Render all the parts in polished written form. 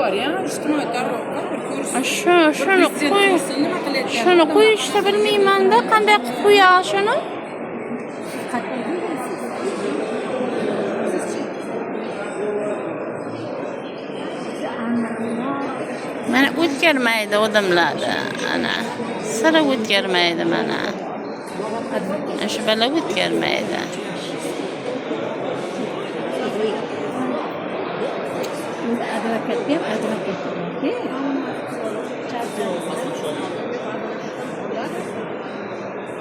var ya, ijtimoiy tarmoqqa ko'rsin. Shuni qo'yishni bilmayman-da, qanday qilib qo'yay shuni? Mana o'tkirmaydi odamlarni. Ana, sira o'tkirmaydi mana. Shu bala o'tkirmaydi.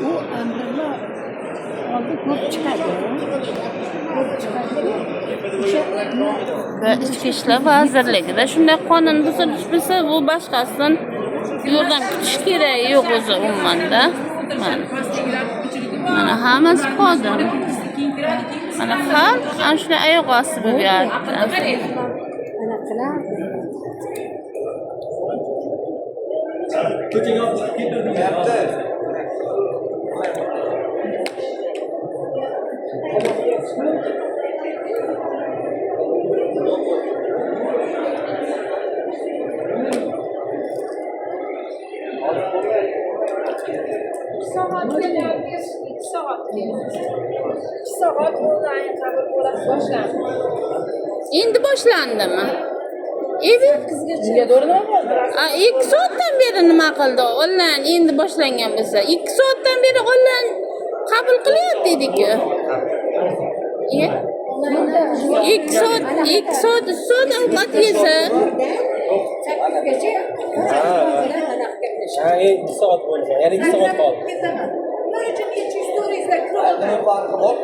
U amrni oldi ko'p chiqadi. Ve İçki İşler Vazirligida shunday qonun buzilish bo'lsa, bu boshqasidan yordam kutish kerak yo'q o'zi umuman-da. Mana hammasi qodir. Mana xalq ana shunday oyoq osti bo'lib yotibdi. Endi boshlandimi? Evet. 2 soatdan beri nima qildi? Onlayn endi boshlangan bo'lsa, 2 soatdan beri onlayn qabul qilyapti dedi-ku. 2 soat ovqat yesa. Ha, 2 soat bo'lsa, yana 2 soat qoldi. Nima farqi bor?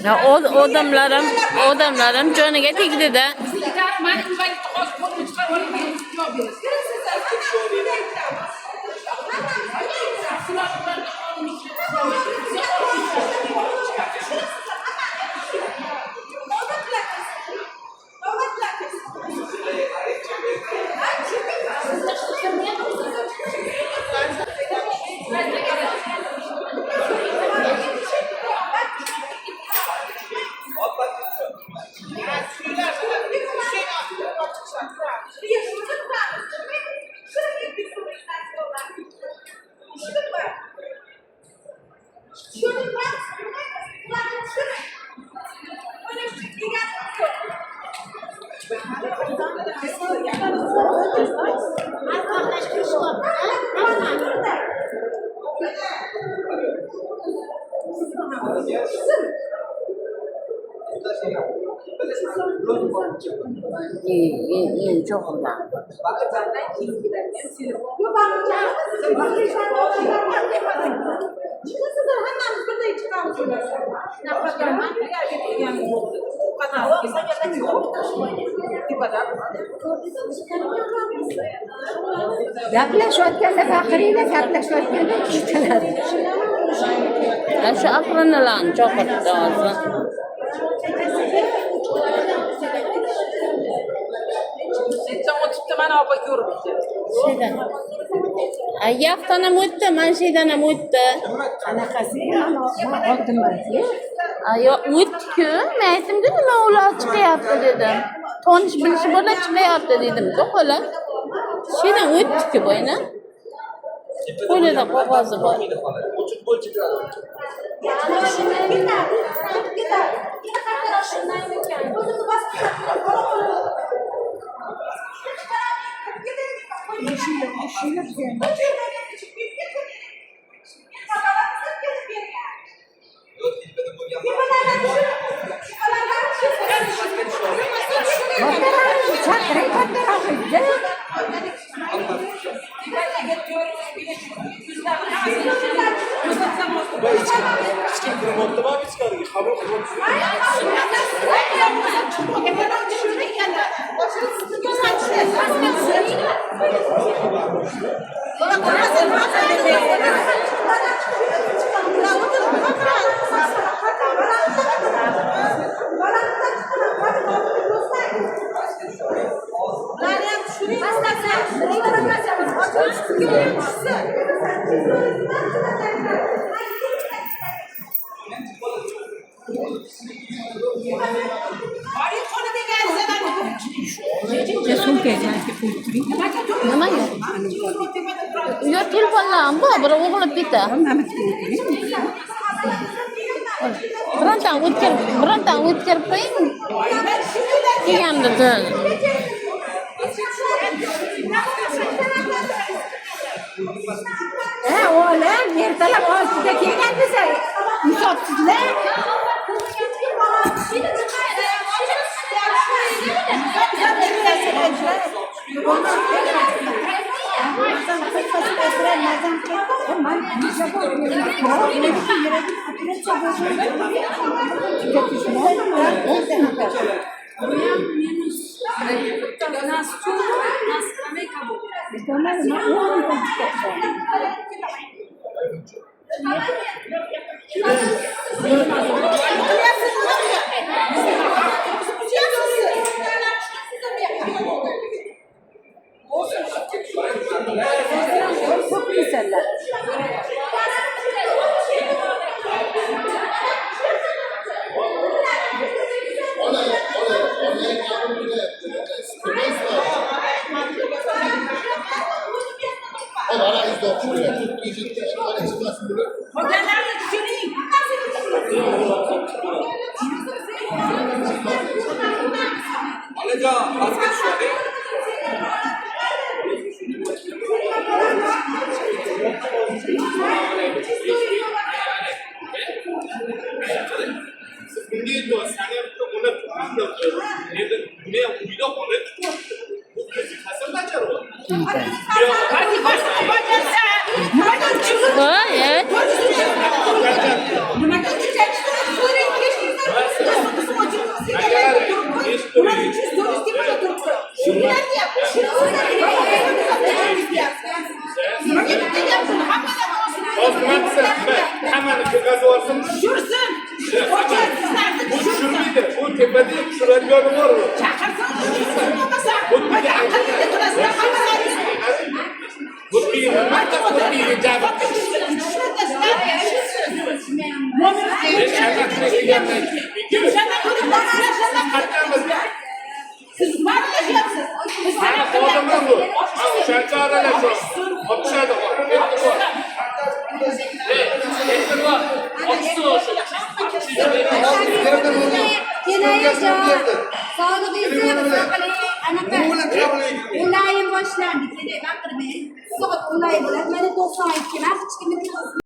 Ya odamlarim joniga tegdi-da. İyi, çok güzel. Gaplashayotganda baqiringlar, gaplashayotganda eshitilar. Shu aqlini chaqirdi hozir. Sen o'tibdi, mana opa ko'ribdi. Şeyden. Ayaktan ham o'tdi, mana şeydan ham o'tdi. Qanaqasi? Oltinmasiya. Yo'q, o'tdi-ku. Men aytdim-ku, nima ular chiqyapti dedim. Tonish bilishi bilan chiqyapti dedim-ku, xolos. Şeydan o'tdi-ku bo'yna. Qo'lida qog'ozi bor. Hech kim kirmoqda mı ichkariga? Qabul qilmoqda. Nimaga? Yo telefonlarim bor, biri o'g'lib ketdi. Birontan o'tkirib qo'ying. Kelganda turadi. Oğlan ertalab 6'da kelgan desa, insofsizlar. Ulayim boshlandik. Soat ulay bo'ladi. Mana 92 hech kimni